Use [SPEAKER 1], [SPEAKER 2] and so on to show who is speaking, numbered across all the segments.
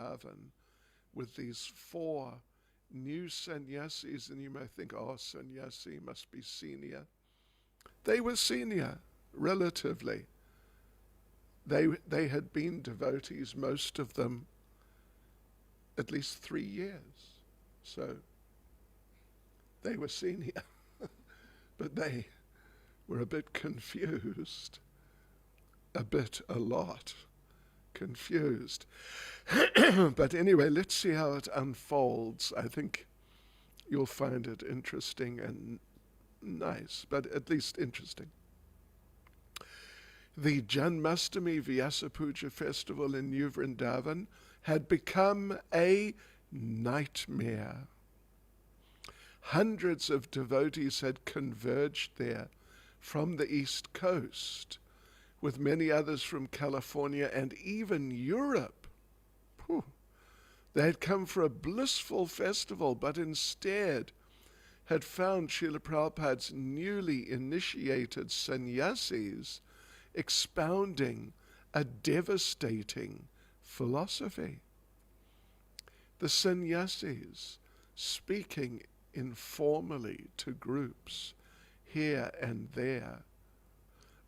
[SPEAKER 1] Vrindavan with these 4 new sannyasis, and you may think, oh, sannyasi must be senior. They were senior, relatively. They had been devotees, most of them, at least 3 years. So they were senior, but they were a bit confused, a lot confused. But anyway, let's see how it unfolds. I think you'll find it interesting and nice, but at least interesting. The Janmastami Vyasa Puja festival in New Vrindavan had become a nightmare. Hundreds of devotees had converged there from the East Coast, with many others from California and even Europe. They had come for a blissful festival, but instead had found Srila Prabhupada's newly initiated sannyasis expounding a devastating philosophy. The sannyasis speaking informally to groups here and there.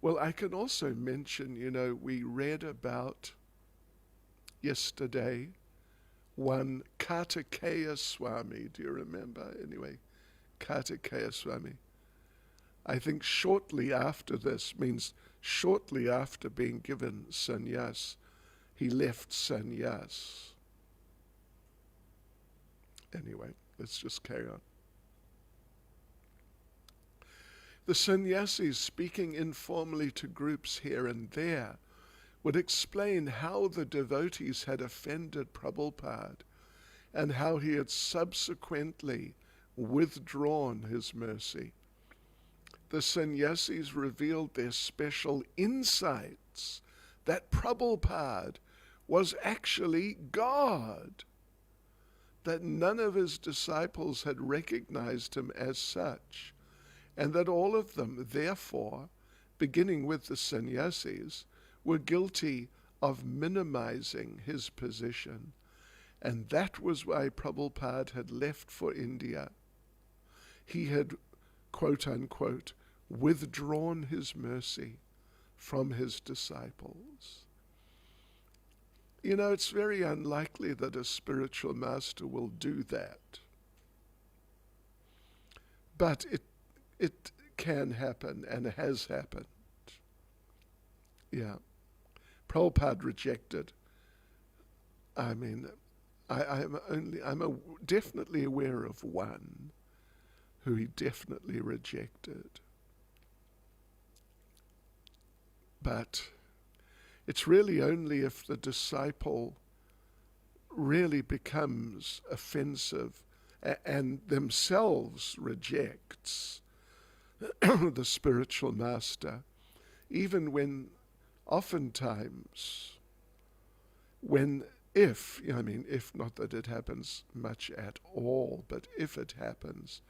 [SPEAKER 1] Well, I can also mention, we read about yesterday one Caitanya Swami. Do you remember? Anyway, Caitanya Swami. I think shortly after this, means shortly after being given sannyas, he left sannyas. Anyway, let's just carry on. The sannyasis speaking informally to groups here and there would explain how the devotees had offended Prabhupada and how he had subsequently withdrawn his mercy. The sannyasis revealed their special insights that Prabhupada was actually God, that none of his disciples had recognized him as such, and that all of them, therefore, beginning with the sannyasis, were guilty of minimizing his position. And that was why Prabhupada had left for India. He had, quote-unquote, withdrawn his mercy from his disciples. It's very unlikely that a spiritual master will do that. But it can happen and has happened. Yeah. Prabhupada rejected. I'm definitely aware of one who he definitely rejected. But it's really only if the disciple really becomes offensive and themselves rejects the spiritual master, even when oftentimes, if not that it happens much at all, but if it happens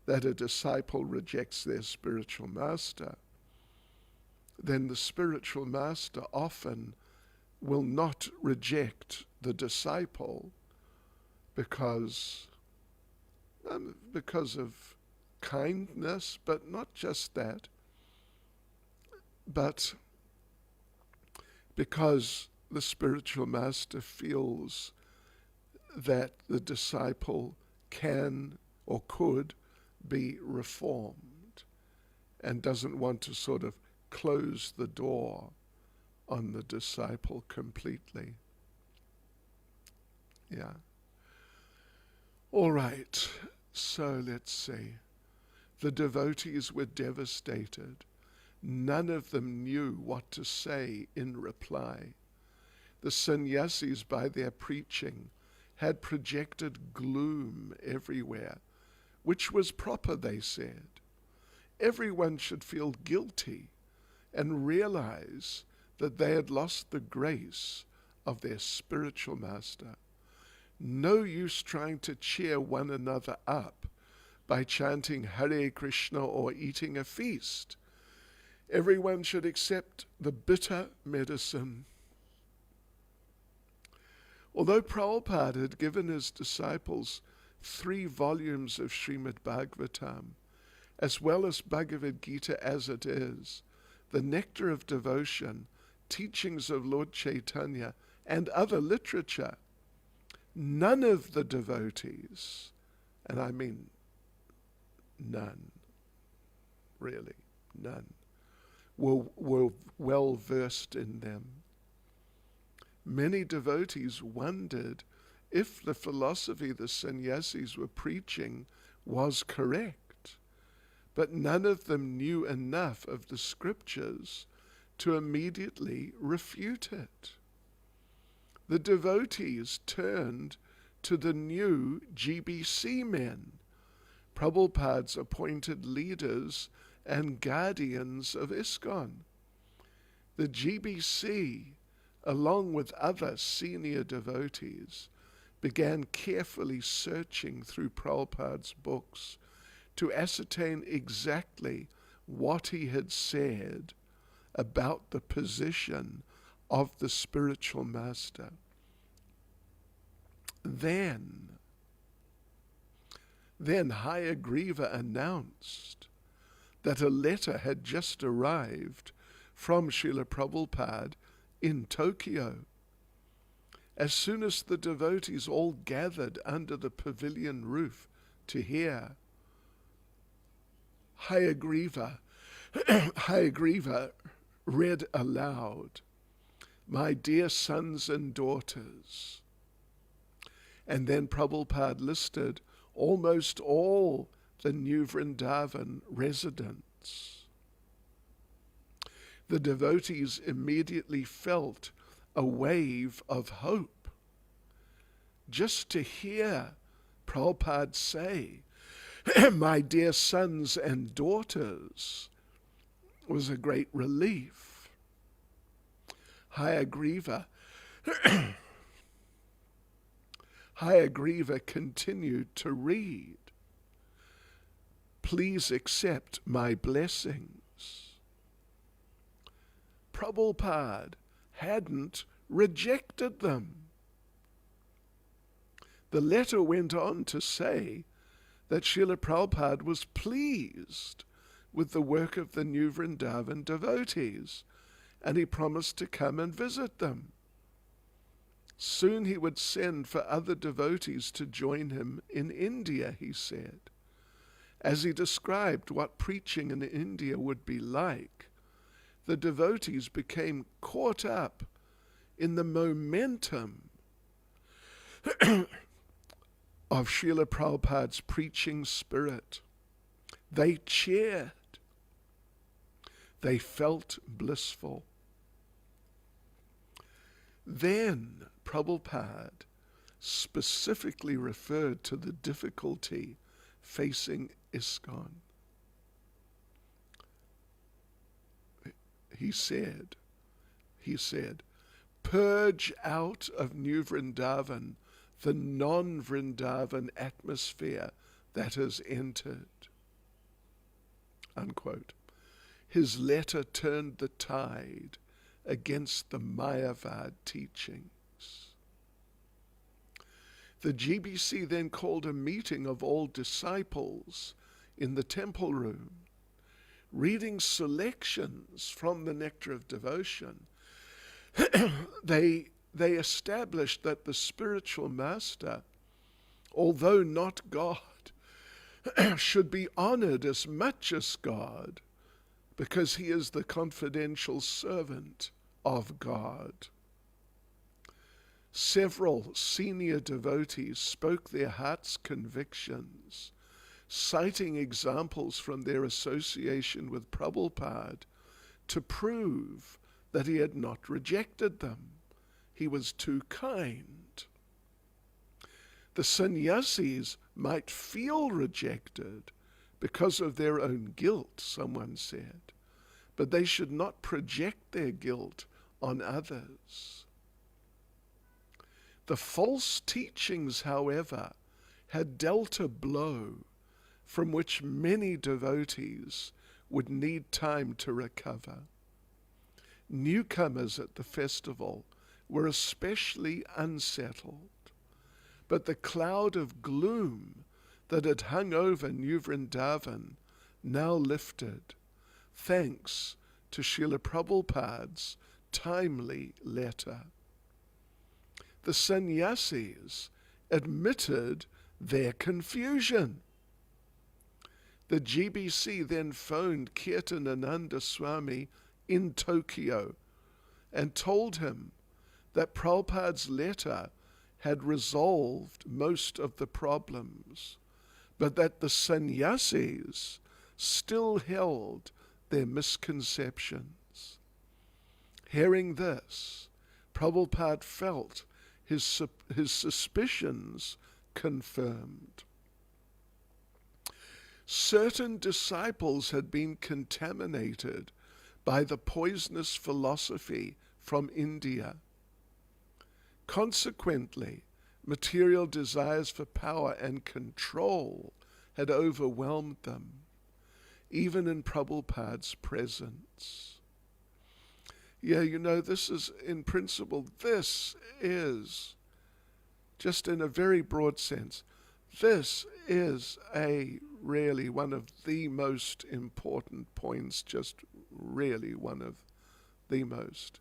[SPEAKER 1] that a disciple rejects their spiritual master, then the spiritual master often will not reject the disciple because of kindness, but not just that, but because the spiritual master feels that the disciple can or could be reformed and doesn't want to sort of close the door on the disciple completely. Yeah. All right, so let's see. The devotees were devastated. None of them knew what to say in reply. The sannyasis, by their preaching, had projected gloom everywhere, which was proper, they said. Everyone should feel guilty and realize that they had lost the grace of their spiritual master. No use trying to cheer one another up by chanting Hare Krishna or eating a feast. Everyone should accept the bitter medicine. Although Prabhupada had given his disciples 3 volumes of Srimad Bhagavatam, as well as Bhagavad Gita as it is, the Nectar of Devotion, teachings of Lord Caitanya, and other literature, none of the devotees, and I mean none, really, none, were well versed in them. Many devotees wondered if the philosophy the sannyasis were preaching was correct, but none of them knew enough of the scriptures to immediately refute it. The devotees turned to the new GBC men, Prabhupada's appointed leaders and guardians of ISKCON. The GBC, along with other senior devotees, began carefully searching through Prabhupada's books to ascertain exactly what he had said about the position of the spiritual master. Then Hayagriva announced that a letter had just arrived from Srila Prabhupada in Tokyo. As soon as the devotees all gathered under the pavilion roof to hear, Hayagriva read aloud, "My dear sons and daughters." And then Prabhupada listed almost all the New Vrindavan residents. The devotees immediately felt a wave of hope. Just to hear Prabhupada say, "My dear sons and daughters," was a great relief. Hayagriva continued to read, "Please accept my blessings." Prabhupada hadn't rejected them. The letter went on to say that Srila Prabhupada was pleased with the work of the New Vrindavan devotees, and he promised to come and visit them. Soon he would send for other devotees to join him in India, he said. As he described what preaching in India would be like, the devotees became caught up in the momentum of Srila Prabhupada's preaching spirit. They cheered. They felt blissful. Then Prabhupada specifically referred to the difficulty facing ISKCON. He said, "Purge out of New Vrindavan the non-Vrindavan atmosphere that has entered." Unquote. His letter turned the tide against the Mayavad teachings. The GBC then called a meeting of all disciples in the temple room. Reading selections from the Nectar of Devotion, they established that the spiritual master, although not God, should be honored as much as God, because he is the confidential servant of God. Several senior devotees spoke their heart's convictions, citing examples from their association with Prabhupada to prove that he had not rejected them. He was too kind. The sannyasis might feel rejected because of their own guilt, someone said, but they should not project their guilt on others. The false teachings, however, had dealt a blow from which many devotees would need time to recover. Newcomers at the festival were especially unsettled, but the cloud of gloom that had hung over New Vrindavan now lifted, thanks to Srila Prabhupada's timely letter. The sannyasis admitted their confusion. The GBC then phoned Kirtanananda Swami in Tokyo and told him that Prabhupada's letter had resolved most of the problems, but that the sannyasis still held their misconceptions. Hearing this, Prabhupada felt his suspicions confirmed. Certain disciples had been contaminated by the poisonous philosophy from India. Consequently, material desires for power and control had overwhelmed them, even in Prabhupada's presence. Yeah, this is, in principle, this is, just in a very broad sense, this is really one of the most important points, just really one of the most,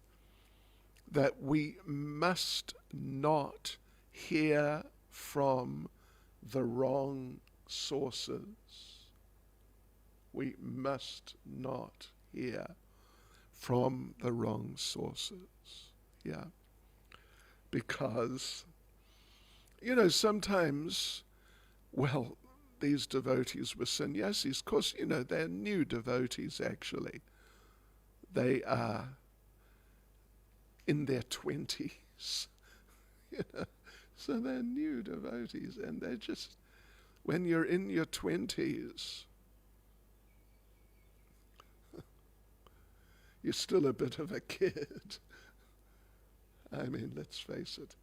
[SPEAKER 1] that we must not hear from the wrong sources. We must not hear from the wrong sources. Yeah. Because, sometimes, these devotees were sannyasis. Of course, they're new devotees actually. They are in their 20s. So they're new devotees, and they're just, when you're in your 20s, you're still a bit of a kid. I mean, let's face it,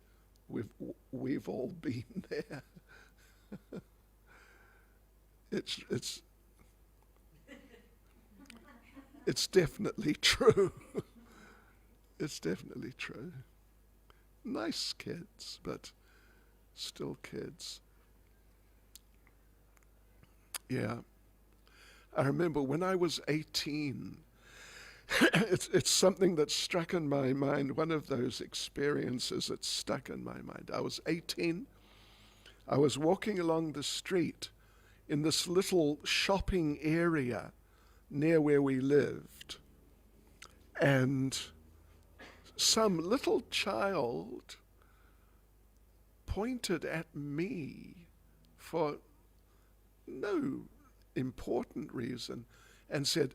[SPEAKER 1] we've all been there. It's definitely true. It's definitely true. Nice kids, but still kids. Yeah. I remember when I was 18, it's something that struck in my mind, one of those experiences that stuck in my mind. I was 18. I was walking along the street in this little shopping area near where we lived, and some little child pointed at me for no important reason and said,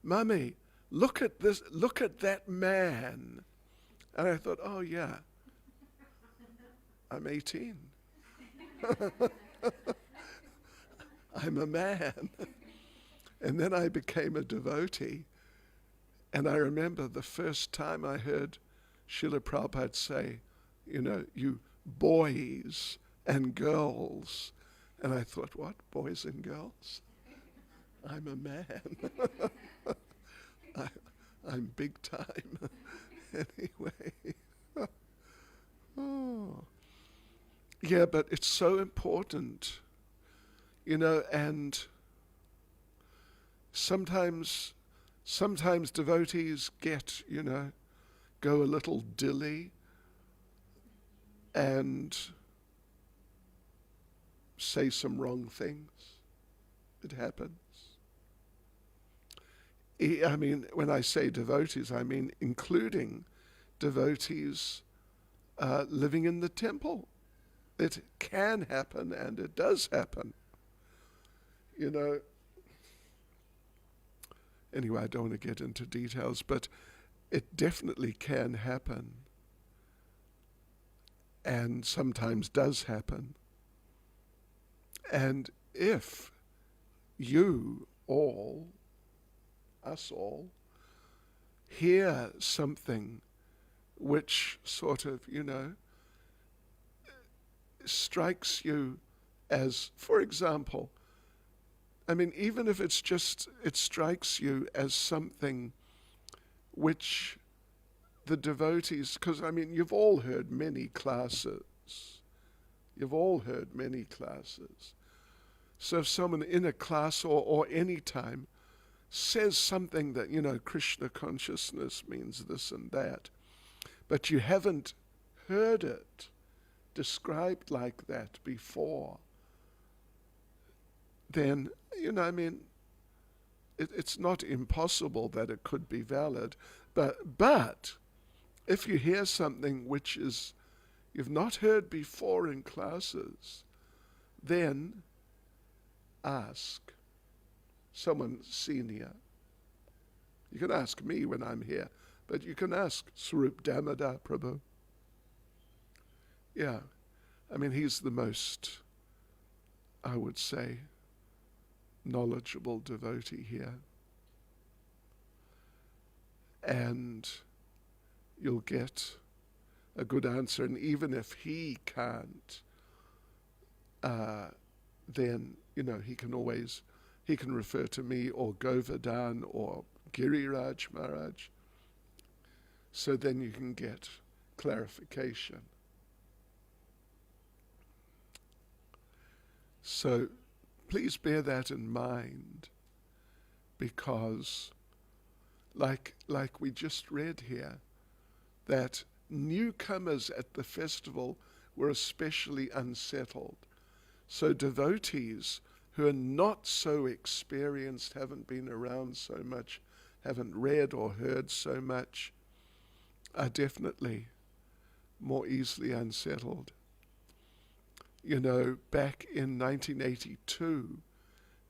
[SPEAKER 1] "Mummy, look at this, look at that man." And I thought, oh yeah, I'm 18. I'm a man. And then I became a devotee. And I remember the first time I heard Srila Prabhupada say, you boys and girls. And I thought, what, boys and girls? I'm a man. I'm big time. Anyway. Oh. Yeah, but it's so important, and sometimes devotees get, go a little dilly and say some wrong things. It happens. I mean, when I say devotees, I mean including devotees living in the temple. It can happen, and it does happen. Anyway, I don't want to get into details, but it definitely can happen, and sometimes does happen. And if you all, us all, hear something which sort of, strikes you as, for example, I mean, even if it's just, it strikes you as something which the devotees, because I mean, you've all heard many classes. You've all heard many classes. So if someone in a class or any time says something that, Krishna consciousness means this and that, but you haven't heard it described like that before, then, it's not impossible that it could be valid. But if you hear something which is you've not heard before in classes, then ask someone senior. You can ask me when I'm here, but you can ask Srila Damodar Prabhu. Yeah, I mean, he's the most, I would say, knowledgeable devotee here. And you'll get a good answer. And even if he can't, then, he can refer to me or Govardhan or Giriraj Maharaj. So then you can get clarification. So please bear that in mind, because like we just read here, that newcomers at the festival were especially unsettled. So devotees who are not so experienced, haven't been around so much, haven't read or heard so much, are definitely more easily unsettled. Back in 1982,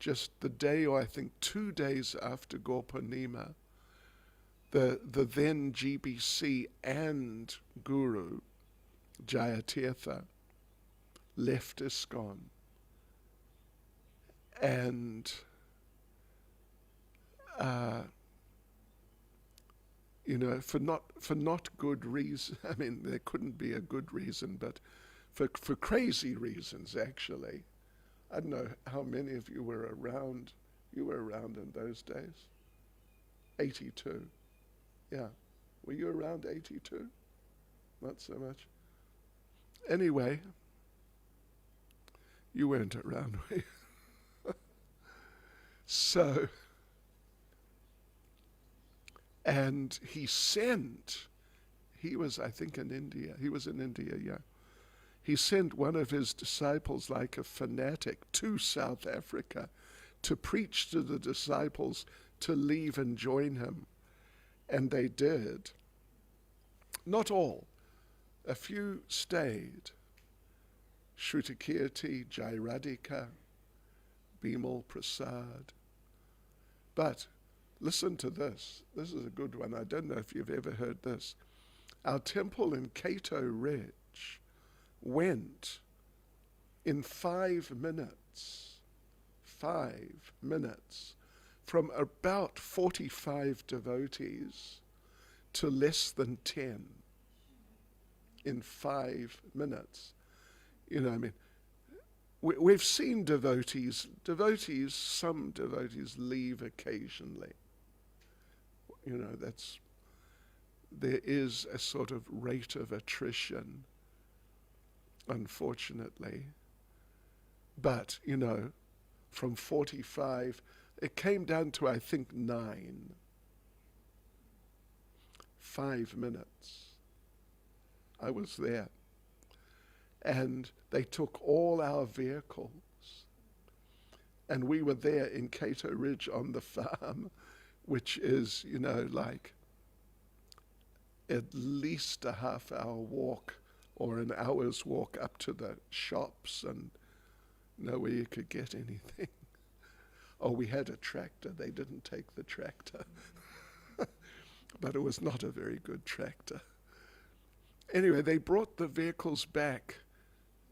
[SPEAKER 1] just the day, or I think 2 days after Gaur-Purnima, the then GBC and Guru, Jayatirtha, left ISKCON. And, for not good reason. I mean, there couldn't be a good reason, but for crazy reasons, actually. I don't know how many of you were around. You were around in those days? 82. Yeah. Were you around 82? Not so much. Anyway, you weren't around, were you? So, and he was, I think, in India. He was in India, yeah. He sent one of his disciples, like a fanatic, to South Africa to preach to the disciples to leave and join him. And they did. Not all. A few stayed. Shrutakirti, Jairadhika, Bimal Prasad. But listen to this. This is a good one. I don't know if you've ever heard this. Our temple in Cato Ridge went in 5 minutes, from about 45 devotees to less than 10 in 5 minutes. We've seen devotees, some devotees leave occasionally. There is a sort of rate of attrition, unfortunately. But, from 45, it came down to, I think, 9. 5 minutes. I was there. And they took all our vehicles. And we were there in Cato Ridge on the farm, which is, like at least a half-hour walk or an hour's walk up to the shops and nowhere you could get anything. Oh, we had a tractor. They didn't take the tractor. But it was not a very good tractor. Anyway, they brought the vehicles back,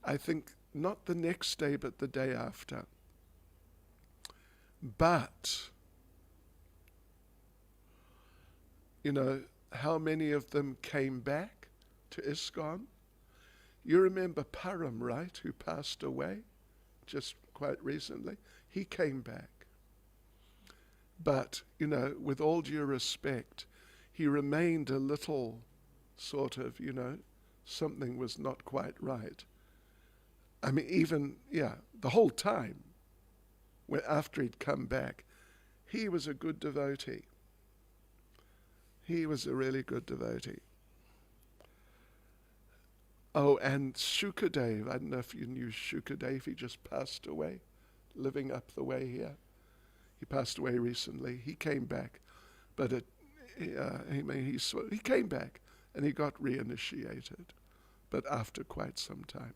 [SPEAKER 1] I think, not the next day, but the day after. But, how many of them came back to ISKCON? You remember Param, right, who passed away just quite recently? He came back. But, with all due respect, he remained a little sort of, something was not quite right. I mean, even, the whole time, after he'd come back, he was a good devotee. He was a really good devotee. Oh, and Shukadev, I don't know if you knew Shukadev, he just passed away, living up the way here. He passed away recently. He came back, but he came back and he got reinitiated, but after quite some time.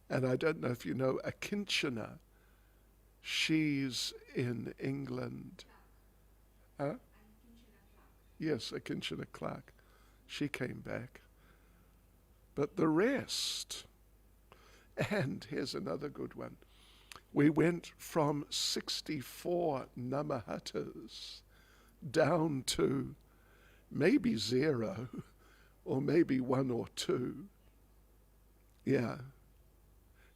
[SPEAKER 1] And I don't know if you know Akinchana. She's in England. Huh? Yes, Akinchana Clark. She came back. But the rest, and here's another good one. We went from 64 Namahatas down to maybe 0 or maybe 1 or 2. Yeah.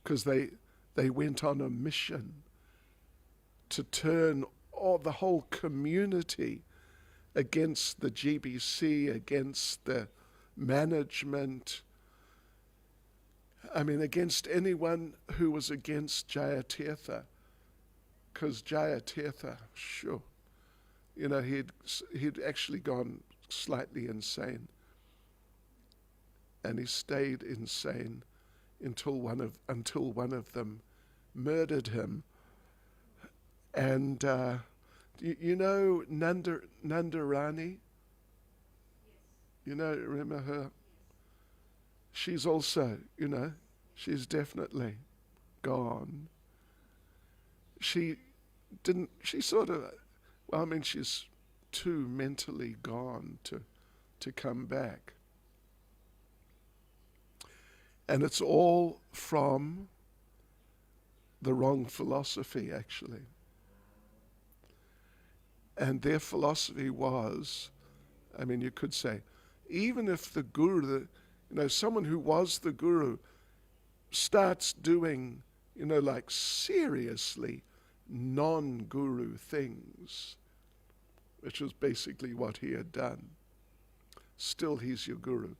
[SPEAKER 1] Because they went on a mission to turn the whole community against the GBC, against the management. I mean, against anyone who was against Jayatirtha. Because Jayatirtha, sure, he'd actually gone slightly insane. And he stayed insane until one of them murdered him. And you know Nandarani? Yes. Remember her? She's also, she's definitely gone. She's too mentally gone to come back. And it's all from the wrong philosophy, actually. And their philosophy was, you could say, even if the guru, someone who was the guru starts doing, like seriously non-guru things, which was basically what he had done, still he's your guru.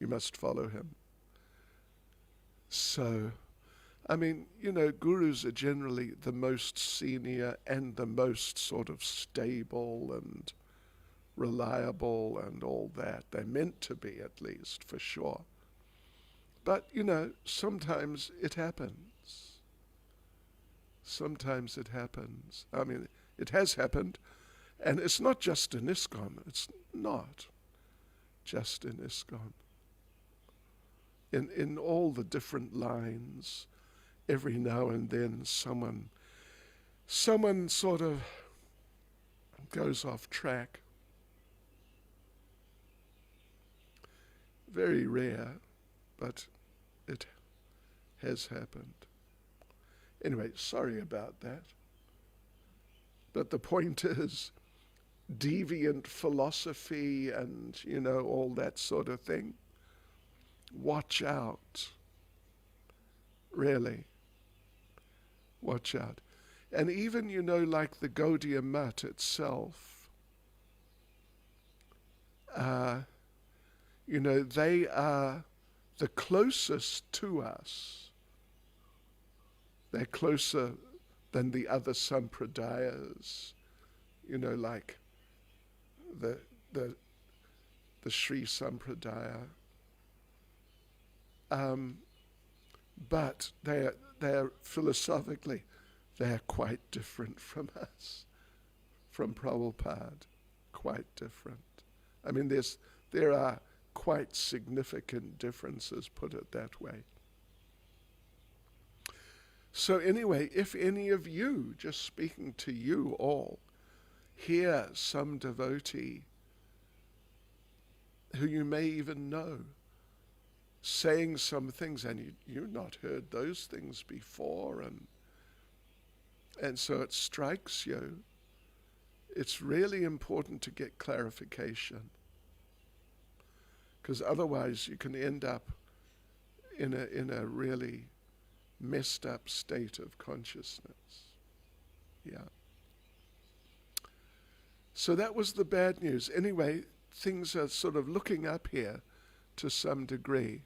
[SPEAKER 1] You must follow him. So, gurus are generally the most senior and the most sort of stable and reliable and all that. They're meant to be, at least, for sure. But, sometimes it happens. Sometimes it happens. It has happened. And it's not just in ISKCON. It's not just in ISKCON. In all the different lines, every now and then someone sort of goes off track. Very rare, but it has happened. Anyway, sorry about that. But the point is, deviant philosophy and, all that sort of thing, watch out. Really. Watch out. And even, like the Gaudiya Math itself, they are the closest to us. They're closer than the other sampradayas, like the Sri Sampradaya. But they're philosophically, they're quite different from us, from Prabhupada, quite different. There are quite significant differences, put it that way. So anyway, if any of you, just speaking to you all, hear some devotee who you may even know saying some things, and you've not heard those things before, and so it strikes you, it's really important to get clarification, because otherwise you can end up in a really messed up state of consciousness. Yeah. So that was the bad news. Anyway, things are sort of looking up here to some degree.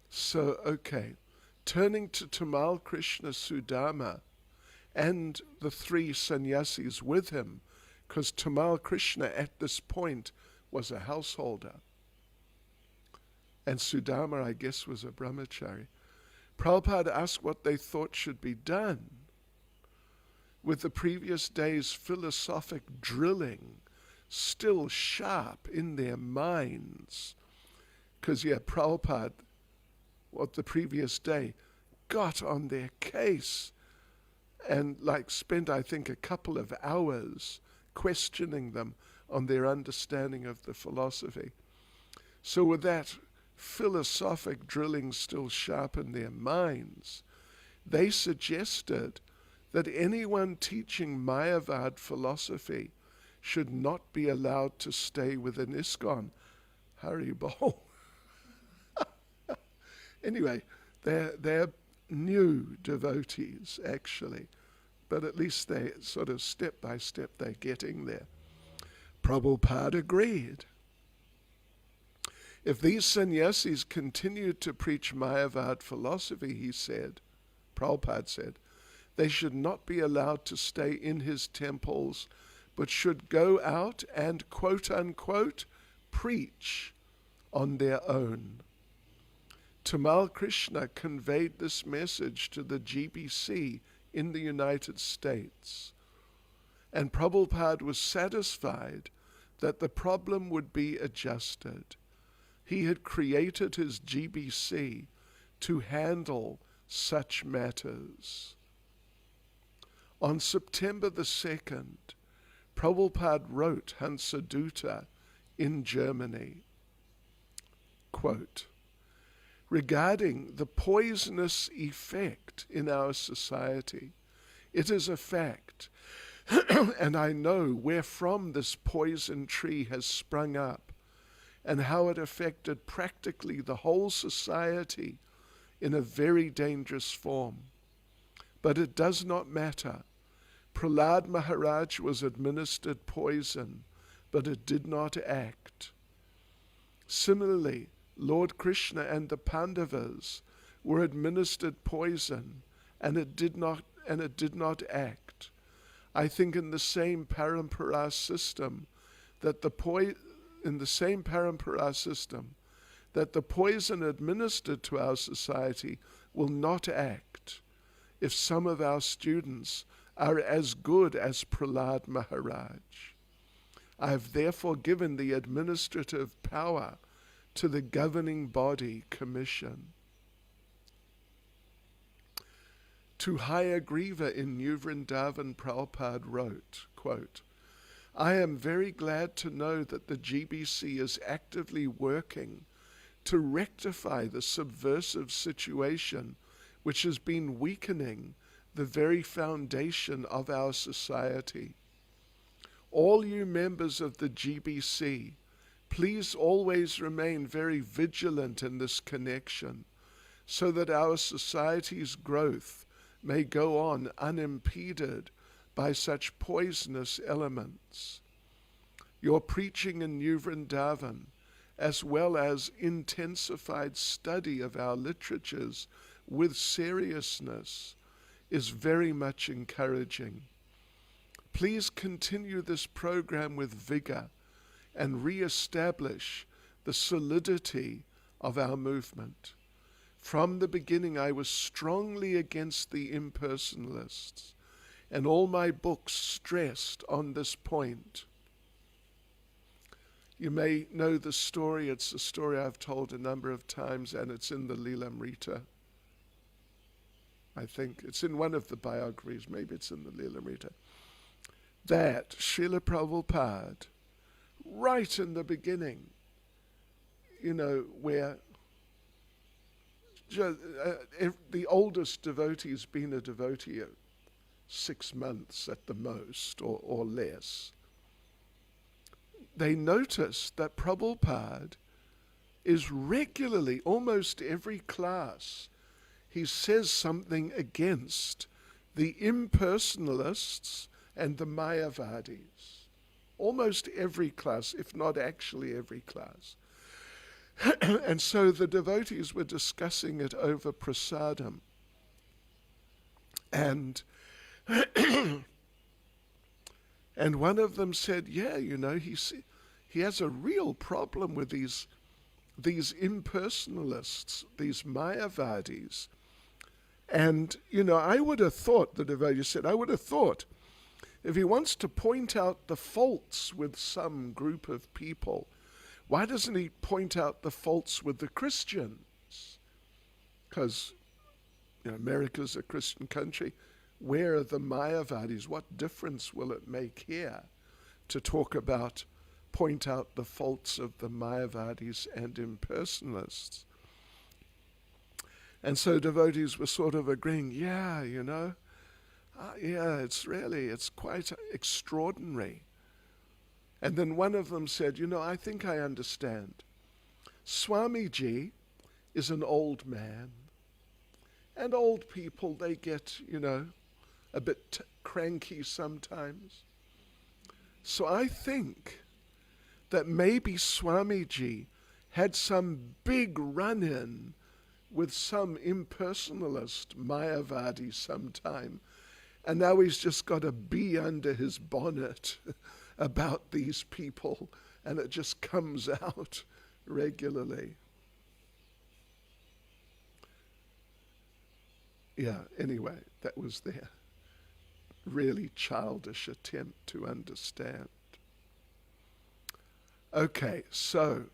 [SPEAKER 1] So, okay, turning to Tamal Krishna Sudama and the three sannyasis with him, because Tamal Krishna at this point was a householder, and Sudama, I guess, was a brahmachari. Prabhupada asked what they thought should be done with the previous day's philosophic drilling still sharp in their minds. Because, Prabhupada, what the previous day, got on their case and spent, I think, a couple of hours questioning them on their understanding of the philosophy. So with that philosophic drilling still sharp in their minds, they suggested that anyone teaching Mayavad philosophy should not be allowed to stay within ISKCON. Haribol. Anyway, they're new devotees, actually, but at least they sort of step by step they're getting there. Prabhupada agreed. If these sannyasis continued to preach Mayavad philosophy, Prabhupada said, they should not be allowed to stay in his temples, but should go out and, quote unquote, preach on their own. Tamal Krishna conveyed this message to the GBC in the United States, and Prabhupada was satisfied that the problem would be adjusted. He had created his GBC to handle such matters. On September the 2nd, Prabhupada wrote Hansadutta in Germany, quote, regarding the poisonous effect in our society, it is a fact, and I know wherefrom this poison tree has sprung up, and how it affected practically the whole society in a very dangerous form. But it does not matter. Prahlad Maharaj was administered poison, but it did not act. Similarly, Lord Krishna and the Pandavas were administered poison, and it did not act. I think in the same parampara system that the poison administered to our society will not act if some of our students are as good as Prahlad Maharaj. I have therefore given the administrative power to the governing body commission. To Hayagriva in New Vrindavan, Prabhupada wrote, quote, I am very glad to know that the GBC is actively working to rectify the subversive situation which has been weakening the very foundation of our society. All you members of the GBC, please always remain very vigilant in this connection, so that our society's growth may go on unimpeded by such poisonous elements. Your preaching in New Vrindavan, as well as intensified study of our literatures with seriousness, is very much encouraging. Please continue this program with vigor and re-establish the solidity of our movement. From the beginning, I was strongly against the impersonalists, and all my books stressed on this point. You may know the story. It's a story I've told a number of times, and it's in the lilamrita. I think it's in one of the biographies, maybe it's in the lilamrita, that Srila Prabhupada, right in the beginning, where the oldest devotee's been a devotee 6 months at the most, or less, they noticed that Prabhupada is regularly, almost every class, he says something against the impersonalists and the Mayavadis. Almost every class, if not actually every class. And so the devotees were discussing it over prasadam. And and one of them said, yeah, he has a real problem with these impersonalists, these Mayavadis. And, I would have thought, the devotee said, I would have thought, if he wants to point out the faults with some group of people, why doesn't he point out the faults with the Christians? Because America's a Christian country. Where are the Mayavadis? What difference will it make here to point out the faults of the Mayavadis and impersonalists? And so devotees were sort of agreeing, yeah, it's quite extraordinary. And then one of them said, I think I understand. Swamiji is an old man. And old people, they get, a bit cranky sometimes. So I think that maybe Swamiji had some big run-in with some impersonalist Mayavadi sometime, and now he's just got a bee under his bonnet about these people, and it just comes out regularly. Yeah, anyway, that was their really childish attempt to understand. Okay, so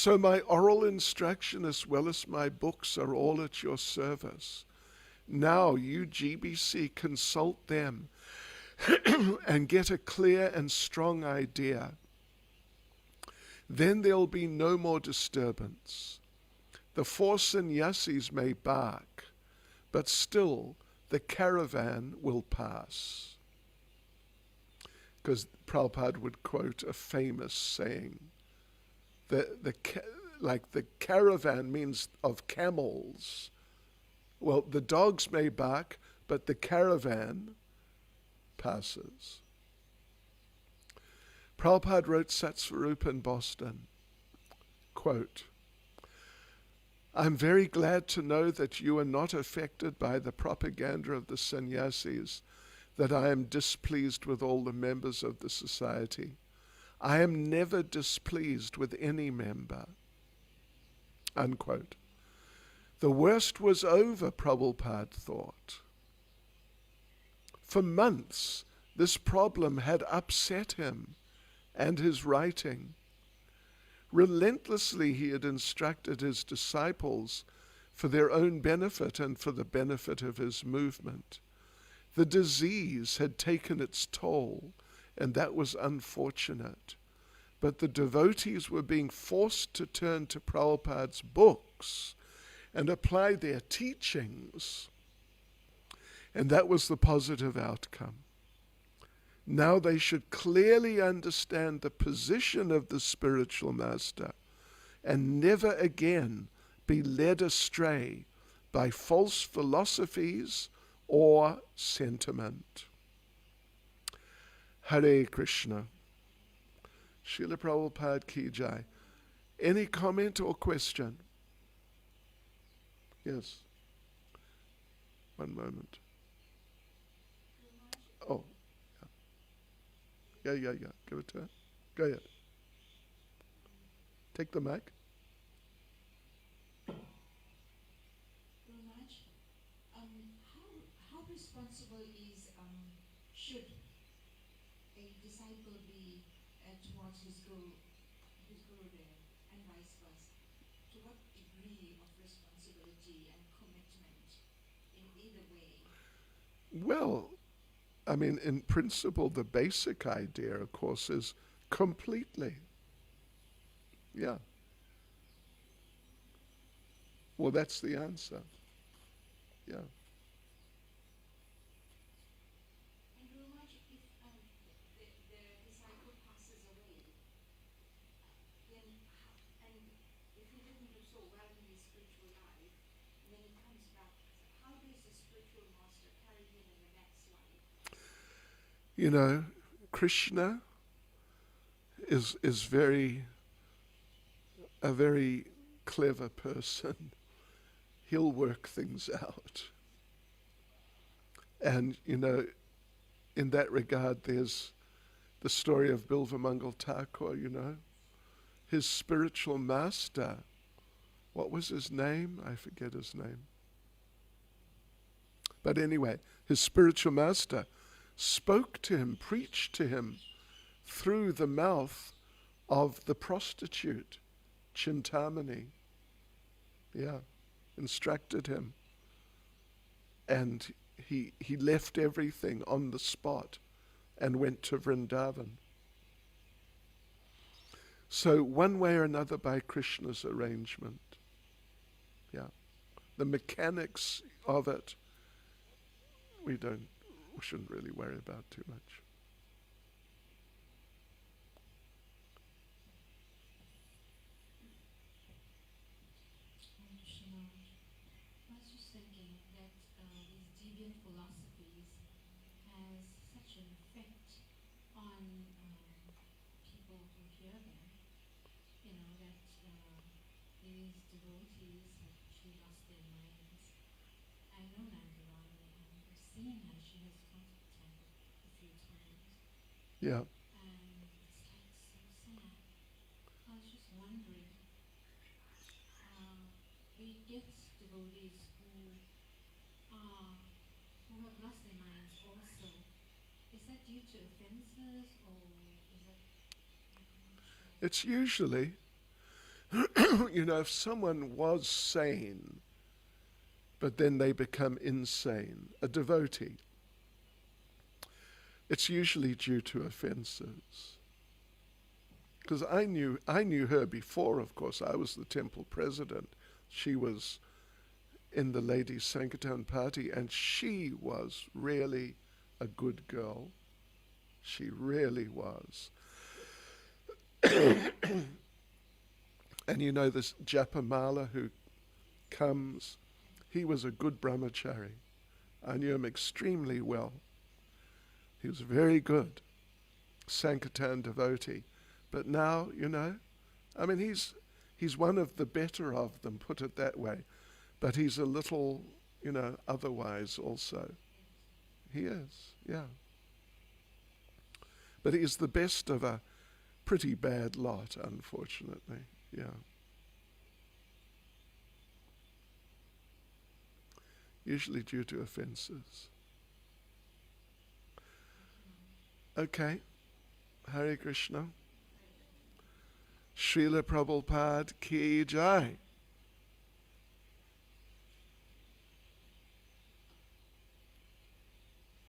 [SPEAKER 1] my oral instruction as well as my books are all at your service. Now you GBC consult them and get a clear and strong idea. Then there'll be no more disturbance. The 4 sannyasis may bark, but still the caravan will pass. Because Prabhupada would quote a famous saying, the caravan means of camels. Well, the dogs may bark, but the caravan passes. Prabhupada wrote Satsvarupa in Boston, quote, I'm very glad to know that you are not affected by the propaganda of the sannyasis, that I am displeased with all the members of the society. I am never displeased with any member. Unquote. The worst was over, Prabhupada thought. For months, this problem had upset him and his writing. Relentlessly he had instructed his disciples for their own benefit and for the benefit of his movement. The disease had taken its toll, and that was unfortunate. But the devotees were being forced to turn to Prabhupada's books and apply their teachings, and that was the positive outcome. Now they should clearly understand the position of the spiritual master and never again be led astray by false philosophies or sentiment. Hare Krishna. Srila Prabhupada ki jai. Any comment or question? Yes. One moment. Oh. Yeah. Give it to her. Go ahead. Take the mic.
[SPEAKER 2] How responsible should a disciple be towards his Gurudev and vice versa? To what degree of responsibility and commitment in either way?
[SPEAKER 1] Well, in principle, the basic idea, of course, is completely. Yeah. Well, that's the answer. Yeah.
[SPEAKER 2] And Gurumaharaj, if the disciple passes away, then and if he didn't do so well in his spiritual life, when he comes back, how does the spiritual master carry
[SPEAKER 1] You know, Krishna is a very clever person. He'll work things out. And, you know, in that regard, there's the story of Bilvamangal Thakur, you know. His spiritual master, what was his name? I forget his name. But anyway, his spiritual master spoke to him, preached to him through the mouth of the prostitute, Chintamani. Yeah, instructed him. And he left everything on the spot and went to Vrindavan. So one way or another, by Krishna's arrangement. Yeah. The mechanics of it, we shouldn't really worry about too much.
[SPEAKER 2] I was just thinking that these deviant philosophies has such an effect on people who hear them. You know that these devotees have actually lost their minds. I know Nandarani, and I've seen her. She has come to the temple a few times.
[SPEAKER 1] Yeah.
[SPEAKER 2] And it's like so sad. I was just wondering, we get devotees who have lost their minds also. Is that due to offenses, or is that, I'm not sure.
[SPEAKER 1] It's usually, you know, if someone was sane, but then they become insane, a devotee, it's usually due to offenses. Because I knew her before, of course. I was the temple president. She was in the ladies' Sankirtan party, and she was really a good girl. She really was. And you know this Japamala who comes, he was a good brahmachari. I knew him extremely well. He was very good, Sankirtan devotee. But now, you know, I mean, he's one of the better of them, put it that way. But he's a little, you know, otherwise also. He is, yeah. But he's the best of a pretty bad lot, unfortunately, yeah. Usually due to offenses. Okay. Hare Krishna. Srila Prabhupada ki jai.